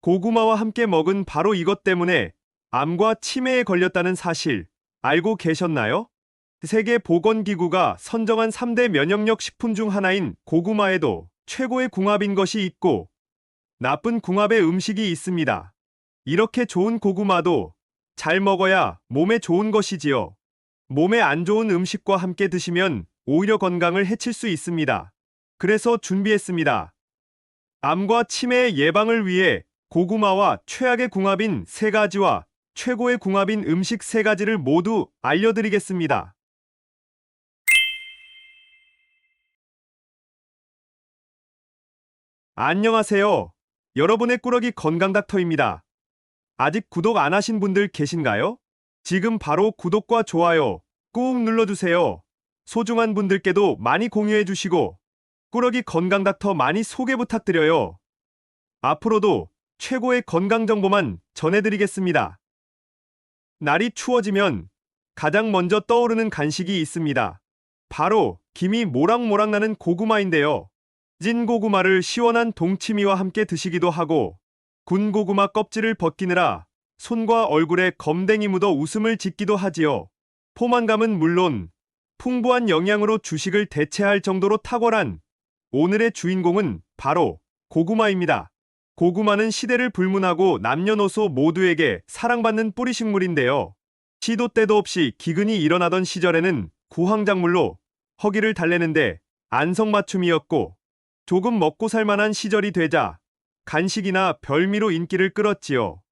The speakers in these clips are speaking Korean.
고구마와 함께 먹은 바로 이것 때문에 암과 치매에 걸렸다는 사실 알고 계셨나요? 세계보건기구가 선정한 3대 면역력 식품 중 하나인 고구마에도 최고의 궁합인 것이 있고 나쁜 궁합의 음식이 있습니다. 이렇게 좋은 고구마도 잘 먹어야 몸에 좋은 것이지요. 몸에 안 좋은 음식과 함께 드시면 오히려 건강을 해칠 수 있습니다. 그래서 준비했습니다. 암과 치매 예방을 위해 고구마와 최악의 궁합인 3가지와 최고의 궁합인 음식 3가지를 모두 알려드리겠습니다. 안녕하세요. 여러분의 꾸러기 건강닥터입니다. 아직 구독 안 하신 분들 계신가요? 지금 바로 구독과 좋아요 꾹 눌러주세요. 소중한 분들께도 많이 공유해주시고 꾸러기 건강닥터 많이 소개 부탁드려요. 앞으로도 최고의 건강 정보만 전해드리겠습니다. 날이 추워지면 가장 먼저 떠오르는 간식이 있습니다. 바로 김이 모락모락 나는 고구마인데요. 찐 고구마를 시원한 동치미와 함께 드시기도 하고 군 고구마 껍질을 벗기느라 손과 얼굴에 검댕이 묻어 웃음을 짓기도 하지요. 포만감은 물론 풍부한 영양으로 주식을 대체할 정도로 탁월한 오늘의 주인공은 바로 고구마입니다. 고구마는 시대를 불문하고 남녀노소 모두에게 사랑받는 뿌리식물인데요. 시도 때도 없이 기근이 일어나던 시절에는 구황작물로 허기를 달래는데 안성맞춤이었고 조금 먹고 살만한 시절이 되자 간식이나 별미로 인기를 끌었지요.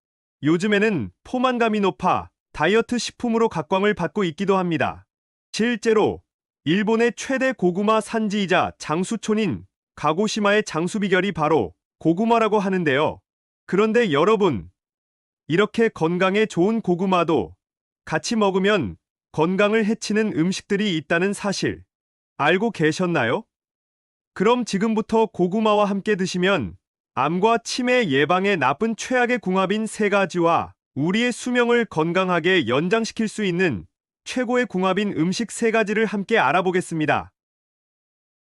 요즘에는 포만감이 높아 다이어트 식품으로 각광을 받고 있기도 합니다. 실제로 일본의 최대 고구마 산지이자 장수촌인 가고시마의 장수 비결이 바로 고구마라고 하는데요. 그런데 여러분, 이렇게 건강에 좋은 고구마도 같이 먹으면 건강을 해치는 음식들이 있다는 사실 알고 계셨나요? 그럼 지금부터 고구마와 함께 드시면 암과 치매 예방에 나쁜 최악의 궁합인 3가지와 우리의 수명을 건강하게 연장시킬 수 있는 최고의 궁합인 음식 3가지를 함께 알아보겠습니다.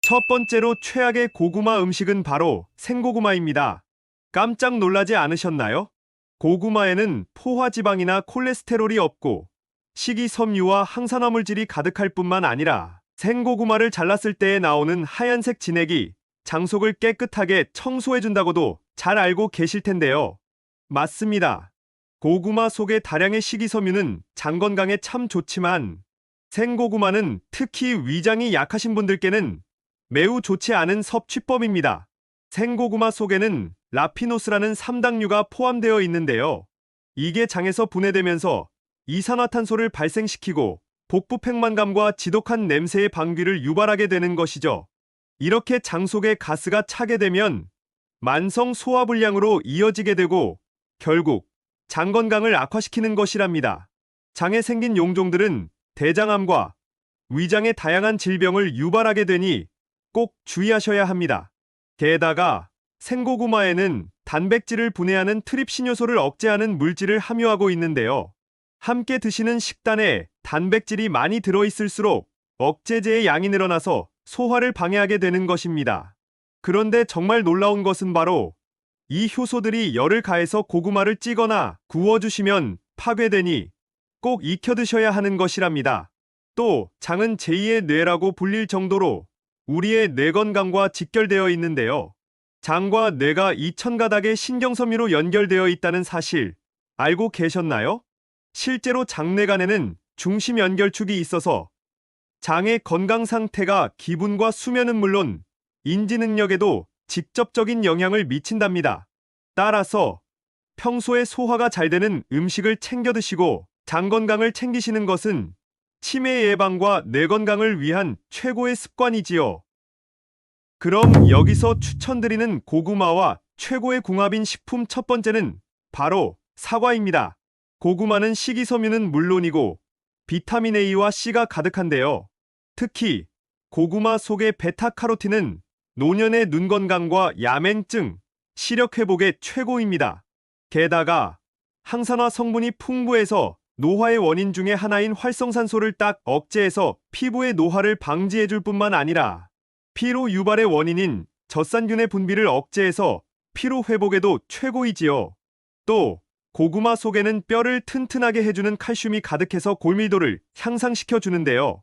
첫 번째로 최악의 고구마 음식은 바로 생고구마입니다. 깜짝 놀라지 않으셨나요? 고구마에는 포화지방이나 콜레스테롤이 없고 식이섬유와 항산화 물질이 가득할 뿐만 아니라 생고구마를 잘랐을 때에 나오는 하얀색 진액이 장속을 깨끗하게 청소해준다고도 잘 알고 계실 텐데요. 맞습니다. 고구마 속의 다량의 식이섬유는 장 건강에 참 좋지만 생고구마는 특히 위장이 약하신 분들께는 매우 좋지 않은 섭취법입니다. 생고구마 속에는 라피노스라는 삼당류가 포함되어 있는데요. 이게 장에서 분해되면서 이산화탄소를 발생시키고 복부 팽만감과 지독한 냄새의 방귀를 유발하게 되는 것이죠. 이렇게 장 속에 가스가 차게 되면 만성 소화불량으로 이어지게 되고 결국 장 건강을 악화시키는 것이랍니다. 장에 생긴 용종들은 대장암과 위장의 다양한 질병을 유발하게 되니 꼭 주의하셔야 합니다. 게다가 생고구마에는 단백질을 분해하는 트립신 요소를 억제하는 물질을 함유하고 있는데요. 함께 드시는 식단에 단백질이 많이 들어있을수록 억제제의 양이 늘어나서 소화를 방해하게 되는 것입니다. 그런데 정말 놀라운 것은 바로 이 효소들이 열을 가해서 고구마를 찌거나 구워주시면 파괴되니 꼭 익혀 드셔야 하는 것이랍니다. 또 장은 제2의 뇌라고 불릴 정도로 우리의 뇌 건강과 직결되어 있는데요. 장과 뇌가 2000가닥의 신경섬유로 연결되어 있다는 사실 알고 계셨나요? 실제로 장내간에는 중심 연결축이 있어서 장의 건강 상태가 기분과 수면은 물론 인지 능력에도 직접적인 영향을 미친답니다. 따라서 평소에 소화가 잘 되는 음식을 챙겨 드시고 장 건강을 챙기시는 것은 치매 예방과 뇌 건강을 위한 최고의 습관이지요. 그럼 여기서 추천드리는 고구마와 최고의 궁합인 식품 첫 번째는 바로 사과입니다. 고구마는 식이섬유는 물론이고 비타민 A와 C가 가득한데요. 특히 고구마 속의 베타카로틴은 노년의 눈 건강과 야맹증, 시력 회복에 최고입니다. 게다가 항산화 성분이 풍부해서 노화의 원인 중에 하나인 활성산소를 딱 억제해서 피부의 노화를 방지해줄 뿐만 아니라 피로 유발의 원인인 젖산균의 분비를 억제해서 피로 회복에도 최고이지요. 또 고구마 속에는 뼈를 튼튼하게 해주는 칼슘이 가득해서 골밀도를 향상시켜 주는데요.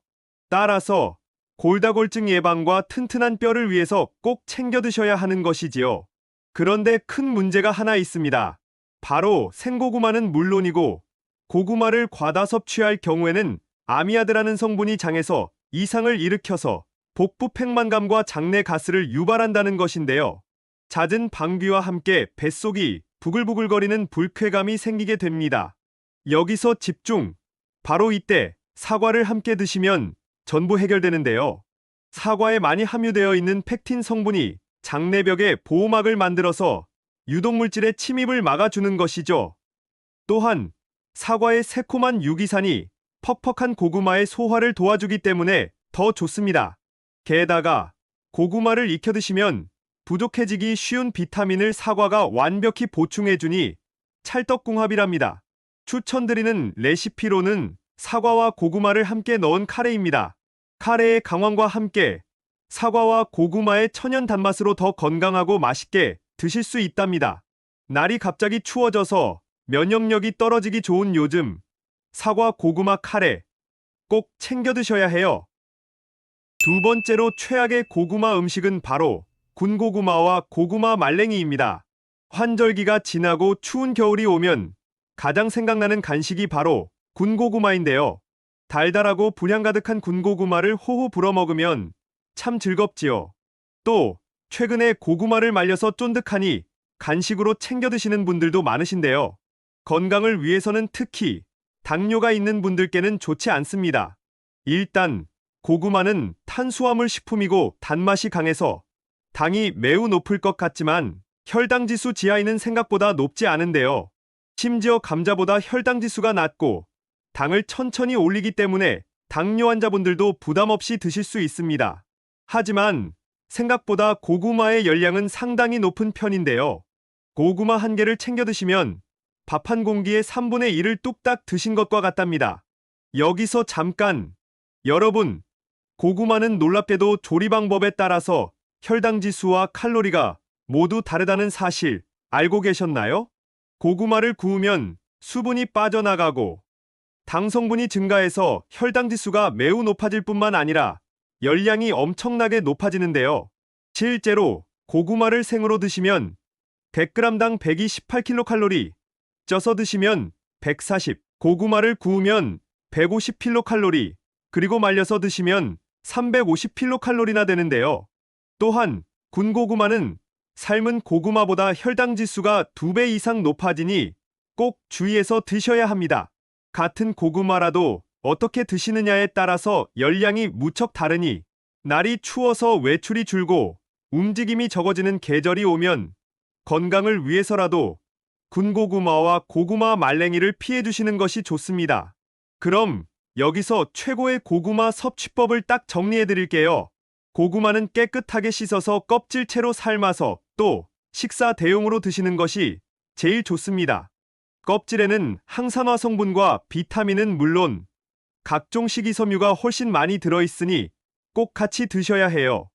따라서 골다공증 예방과 튼튼한 뼈를 위해서 꼭 챙겨 드셔야 하는 것이지요. 그런데 큰 문제가 하나 있습니다. 바로 생고구마는 물론이고 고구마를 과다 섭취할 경우에는 아미아드라는 성분이 장에서 이상을 일으켜서 복부 팽만감과 장내 가스를 유발한다는 것인데요. 잦은 방귀와 함께 뱃속이 부글부글거리는 불쾌감이 생기게 됩니다. 여기서 집중! 바로 이때 사과를 함께 드시면 전부 해결되는데요. 사과에 많이 함유되어 있는 펙틴 성분이 장내벽에 보호막을 만들어서 유독물질의 침입을 막아주는 것이죠. 또한 사과의 새콤한 유기산이 퍽퍽한 고구마의 소화를 도와주기 때문에 더 좋습니다. 게다가 고구마를 익혀 드시면 부족해지기 쉬운 비타민을 사과가 완벽히 보충해주니 찰떡궁합이랍니다. 추천드리는 레시피로는 사과와 고구마를 함께 넣은 카레입니다. 카레의 강황과 함께 사과와 고구마의 천연 단맛으로 더 건강하고 맛있게 드실 수 있답니다. 날이 갑자기 추워져서 면역력이 떨어지기 좋은 요즘, 사과 고구마 카레 꼭 챙겨 드셔야 해요. 두 번째로 최악의 고구마 음식은 바로 군고구마와 고구마 말랭이입니다. 환절기가 지나고 추운 겨울이 오면 가장 생각나는 간식이 바로 군고구마인데요. 달달하고 분향 가득한 군고구마를 호호 불어 먹으면 참 즐겁지요. 또 최근에 고구마를 말려서 쫀득하니 간식으로 챙겨 드시는 분들도 많으신데요. 건강을 위해서는 특히 당뇨가 있는 분들께는 좋지 않습니다. 일단 고구마는 탄수화물 식품이고 단맛이 강해서 당이 매우 높을 것 같지만 혈당 지수 GI는 생각보다 높지 않은데요. 심지어 감자보다 혈당 지수가 낮고 당을 천천히 올리기 때문에 당뇨 환자분들도 부담 없이 드실 수 있습니다. 하지만 생각보다 고구마의 열량은 상당히 높은 편인데요. 고구마 한 개를 챙겨 드시면 밥 한 공기의 3분의 1을 뚝딱 드신 것과 같답니다. 여기서 잠깐! 여러분, 고구마는 놀랍게도 조리 방법에 따라서 혈당 지수와 칼로리가 모두 다르다는 사실 알고 계셨나요? 고구마를 구우면 수분이 빠져나가고 당 성분이 증가해서 혈당 지수가 매우 높아질 뿐만 아니라 열량이 엄청나게 높아지는데요. 실제로 고구마를 생으로 드시면 100g당 128kcal, 쪄서 드시면 140, 고구마를 구우면 150kcal, 그리고 말려서 드시면 350kcal나 되는데요. 또한 군고구마는 삶은 고구마보다 혈당 지수가 2배 이상 높아지니 꼭 주의해서 드셔야 합니다. 같은 고구마라도 어떻게 드시느냐에 따라서 열량이 무척 다르니 날이 추워서 외출이 줄고 움직임이 적어지는 계절이 오면 건강을 위해서라도 군고구마와 고구마 말랭이를 피해 주시는 것이 좋습니다. 그럼 여기서 최고의 고구마 섭취법을 딱 정리해 드릴게요. 고구마는 깨끗하게 씻어서 껍질채로 삶아서 또 식사 대용으로 드시는 것이 제일 좋습니다. 껍질에는 항산화 성분과 비타민은 물론 각종 식이섬유가 훨씬 많이 들어있으니 꼭 같이 드셔야 해요.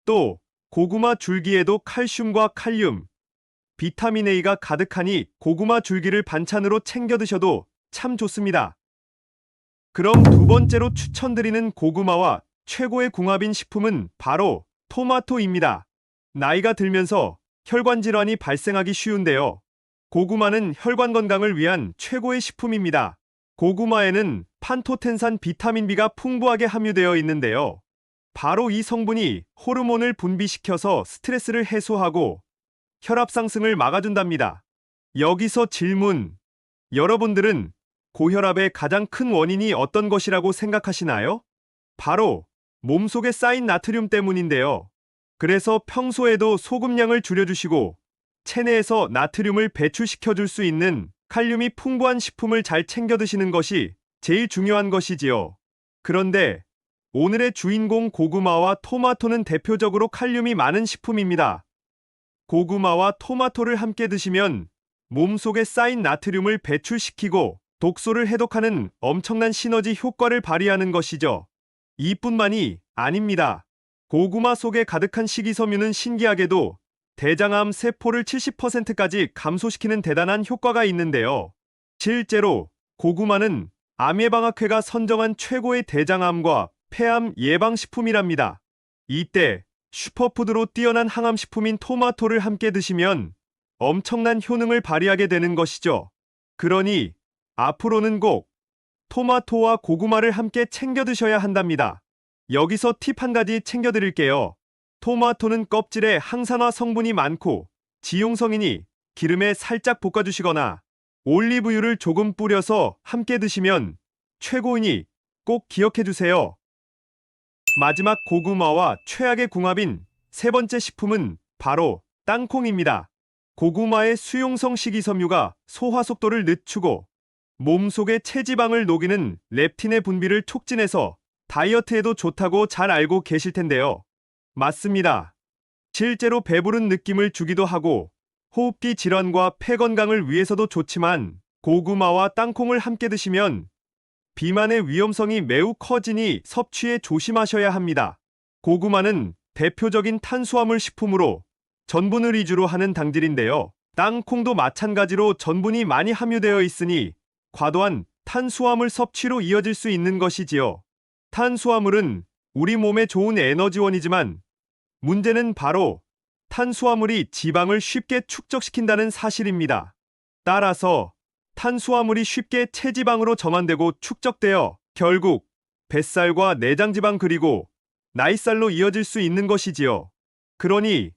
또 고구마 줄기에도 칼슘과 칼륨, 비타민 A가 가득하니 고구마 줄기를 반찬으로 챙겨 드셔도 참 좋습니다. 그럼 두 번째로 추천드리는 고구마와 최고의 궁합인 식품은 바로 토마토입니다. 나이가 들면서 혈관 질환이 발생하기 쉬운데요. 고구마는 혈관 건강을 위한 최고의 식품입니다. 고구마에는 판토텐산 비타민 B가 풍부하게 함유되어 있는데요. 바로 이 성분이 호르몬을 분비시켜서 스트레스를 해소하고 혈압 상승을 막아준답니다. 여기서 질문. 여러분들은 고혈압의 가장 큰 원인이 어떤 것이라고 생각하시나요? 바로 몸속에 쌓인 나트륨 때문인데요. 그래서 평소에도 소금량을 줄여주시고 체내에서 나트륨을 배출시켜줄 수 있는 칼륨이 풍부한 식품을 잘 챙겨 드시는 것이 제일 중요한 것이지요. 그런데 오늘의 주인공 고구마와 토마토는 대표적으로 칼륨이 많은 식품입니다. 고구마와 토마토를 함께 드시면 몸속에 쌓인 나트륨을 배출시키고 독소를 해독하는 엄청난 시너지 효과를 발휘하는 것이죠. 이뿐만이 아닙니다. 고구마 속에 가득한 식이섬유는 신기하게도 대장암 세포를 70%까지 감소시키는 대단한 효과가 있는데요. 실제로 고구마는 암예방학회가 선정한 최고의 대장암과 폐암 예방식품이랍니다. 이때 슈퍼푸드로 뛰어난 항암식품인 토마토를 함께 드시면 엄청난 효능을 발휘하게 되는 것이죠. 그러니 앞으로는 꼭 토마토와 고구마를 함께 챙겨 드셔야 한답니다. 여기서 팁 한 가지 챙겨 드릴게요. 토마토는 껍질에 항산화 성분이 많고 지용성이니 기름에 살짝 볶아주시거나 올리브유를 조금 뿌려서 함께 드시면 최고이니 꼭 기억해 주세요. 마지막 고구마와 최악의 궁합인 세 번째 식품은 바로 땅콩입니다. 고구마의 수용성 식이섬유가 소화 속도를 늦추고 몸속의 체지방을 녹이는 렙틴의 분비를 촉진해서 다이어트에도 좋다고 잘 알고 계실 텐데요. 맞습니다. 실제로 배부른 느낌을 주기도 하고 호흡기 질환과 폐 건강을 위해서도 좋지만 고구마와 땅콩을 함께 드시면 비만의 위험성이 매우 커지니 섭취에 조심하셔야 합니다. 고구마는 대표적인 탄수화물 식품으로 전분을 위주로 하는 당질인데요. 땅콩도 마찬가지로 전분이 많이 함유되어 있으니 과도한 탄수화물 섭취로 이어질 수 있는 것이지요. 탄수화물은 우리 몸에 좋은 에너지원이지만 문제는 바로 탄수화물이 지방을 쉽게 축적시킨다는 사실입니다. 따라서 탄수화물이 쉽게 체지방으로 전환되고 축적되어 결국 뱃살과 내장지방 그리고 나이살로 이어질 수 있는 것이지요. 그러니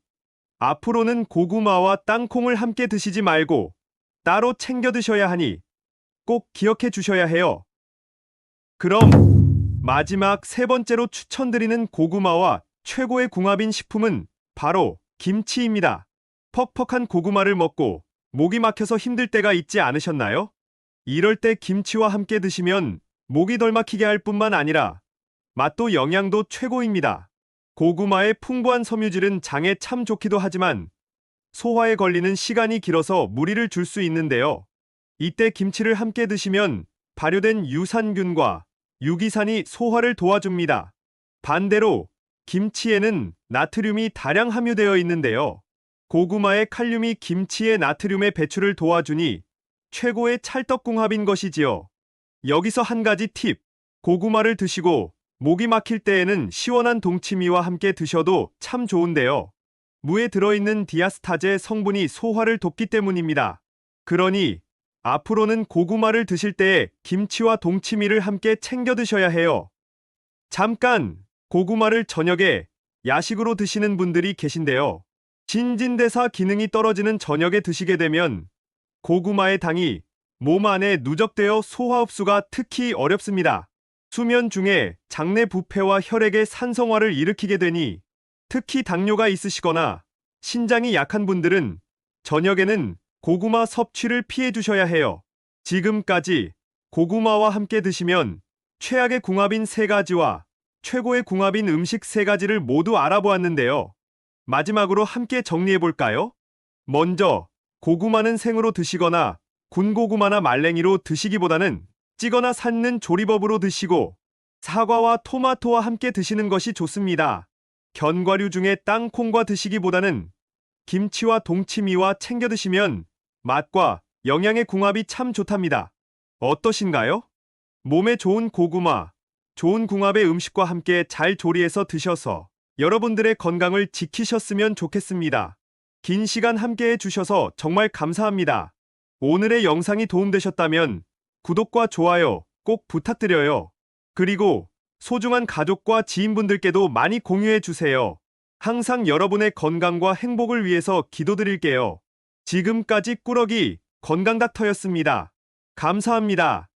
앞으로는 고구마와 땅콩을 함께 드시지 말고 따로 챙겨 드셔야 하니 꼭 기억해 주셔야 해요. 그럼 마지막 세 번째로 추천드리는 고구마와 최고의 궁합인 식품은 바로 김치입니다. 퍽퍽한 고구마를 먹고 목이 막혀서 힘들 때가 있지 않으셨나요? 이럴 때 김치와 함께 드시면 목이 덜 막히게 할 뿐만 아니라 맛도 영양도 최고입니다. 고구마의 풍부한 섬유질은 장에 참 좋기도 하지만 소화에 걸리는 시간이 길어서 무리를 줄 수 있는데요. 이때 김치를 함께 드시면 발효된 유산균과 유기산이 소화를 도와줍니다. 반대로 김치에는 나트륨이 다량 함유되어 있는데요. 고구마의 칼륨이 김치의 나트륨의 배출을 도와주니 최고의 찰떡궁합인 것이지요. 여기서 한 가지 팁. 고구마를 드시고 목이 막힐 때에는 시원한 동치미와 함께 드셔도 참 좋은데요. 무에 들어있는 디아스타제 성분이 소화를 돕기 때문입니다. 그러니 앞으로는 고구마를 드실 때에 김치와 동치미를 함께 챙겨 드셔야 해요. 잠깐! 고구마를 저녁에 야식으로 드시는 분들이 계신데요. 신진대사 기능이 떨어지는 저녁에 드시게 되면 고구마의 당이 몸 안에 누적되어 소화 흡수가 특히 어렵습니다. 수면 중에 장내 부패와 혈액의 산성화를 일으키게 되니 특히 당뇨가 있으시거나 신장이 약한 분들은 저녁에는 고구마 섭취를 피해 주셔야 해요. 지금까지 고구마와 함께 드시면 최악의 궁합인 세 가지와 최고의 궁합인 음식 세 가지를 모두 알아보았는데요. 마지막으로 함께 정리해볼까요? 먼저 고구마는 생으로 드시거나 군고구마나 말랭이로 드시기보다는 찌거나 삶는 조리법으로 드시고 사과와 토마토와 함께 드시는 것이 좋습니다. 견과류 중에 땅콩과 드시기보다는 김치와 동치미와 챙겨 드시면 맛과 영양의 궁합이 참 좋답니다. 어떠신가요? 몸에 좋은 고구마, 좋은 궁합의 음식과 함께 잘 조리해서 드셔서 여러분들의 건강을 지키셨으면 좋겠습니다. 긴 시간 함께 해주셔서 정말 감사합니다. 오늘의 영상이 도움되셨다면 구독과 좋아요 꼭 부탁드려요. 그리고 소중한 가족과 지인분들께도 많이 공유해주세요. 항상 여러분의 건강과 행복을 위해서 기도드릴게요. 지금까지 꾸러기 건강닥터였습니다. 감사합니다.